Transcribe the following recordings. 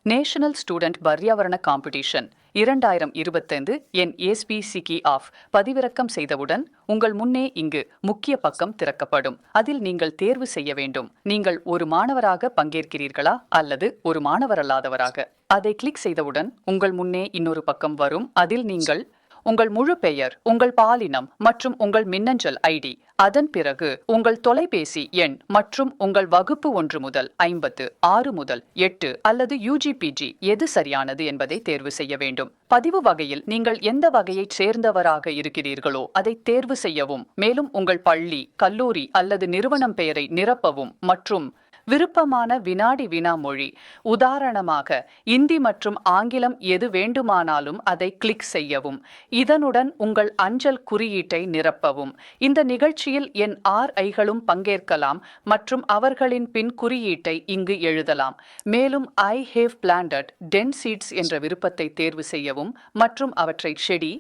National student பர்யாவரண competition 2025 என் ஏஸ்பிசிகி ஆஃப் பதிவிறக்கம் செய்தவுடன் உங்கள் முன்னே இங்கு முக்கிய பக்கம் திறக்கப்படும். அதில் நீங்கள் தேர்வு செய்ய வேண்டும். நீங்கள் ஒரு மாணவராக பங்கேற்கிறீர்களா அல்லது ஒரு மாணவரல்லாதவராக? அதை கிளிக் செய்தவுடன் உங்கள் முன்னே இன்னொரு பக்கம் வரும். அதில் நீங்கள் உங்கள் முழு பெயர், உங்கள் பாலினம் மற்றும் உங்கள் மின்னஞ்சல் ஐடி, அதன் பிறகு உங்கள் தொலைபேசி எண் மற்றும் உங்கள் வகுப்பு 1 முதல் 56 முதல் 8 அல்லது UGPG எது சரியானது என்பதை தேர்வு செய்ய வேண்டும். பதிவு வகையில் நீங்கள் எந்த வகையைச் சேர்ந்தவராக இருக்கிறீர்களோ அதை தேர்வு செய்யவும். மேலும் உங்கள் பள்ளி, கல்லூரி அல்லது நிறுவனம் பெயரை நிரப்பவும் மற்றும் விருப்பமான வினாடி வினா மொழி, உதாரணமாக இந்தி மற்றும் ஆங்கிலம் எது வேண்டுமானாலும் அதை கிளிக் செய்யவும். இதனுடன் உங்கள் அஞ்சல் குறியீட்டை நிரப்பவும். இந்த நிகழ்ச்சியில் என் RIகளும் பங்கேற்கலாம் மற்றும் அவர்களின் பின் குறியீட்டை இங்கு எழுதலாம். மேலும் ஐ ஹேவ் பிளான்டட் 10 சீட்ஸ் என்ற விருப்பத்தை தேர்வு செய்யவும் மற்றும் அவற்றை செடி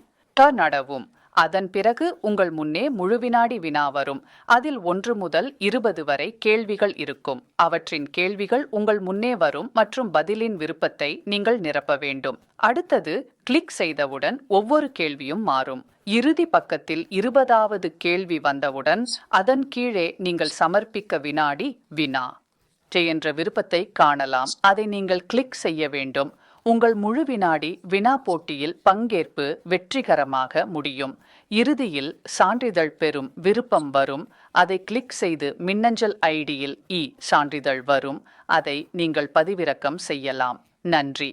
நடவும். அதன் பிறகு உங்கள் முன்னே முழு வினாடி வினா வரும். அதில் 1 முதல் 20 வரை கேள்விகள் இருக்கும். அவற்றின் கேள்விகள் உங்கள் முன்னே வரும் மற்றும் பதிலின் விருப்பத்தை நீங்கள் நிரப்ப வேண்டும். அடுத்தது கிளிக் செய்தவுடன் ஒவ்வொரு கேள்வியும் மாறும். இறுதி பக்கத்தில் 20வது கேள்வி வந்தவுடன் அதன் கீழே நீங்கள் சமர்ப்பிக்க வினாடி வினா என்ற விருப்பத்தை காணலாம். அதை நீங்கள் கிளிக் செய்ய வேண்டும். உங்கள் முழு வினாடி வினா போட்டியில் பங்கேற்பு வெற்றிகரமாக முடியும். இறுதியில் சான்றிதழ் பெறும் விருப்பம் வரும். அதை கிளிக் செய்து மின்னஞ்சல் ஐடியில் சான்றிதழ் வரும். அதை நீங்கள் பதிவிறக்கம் செய்யலாம். நன்றி.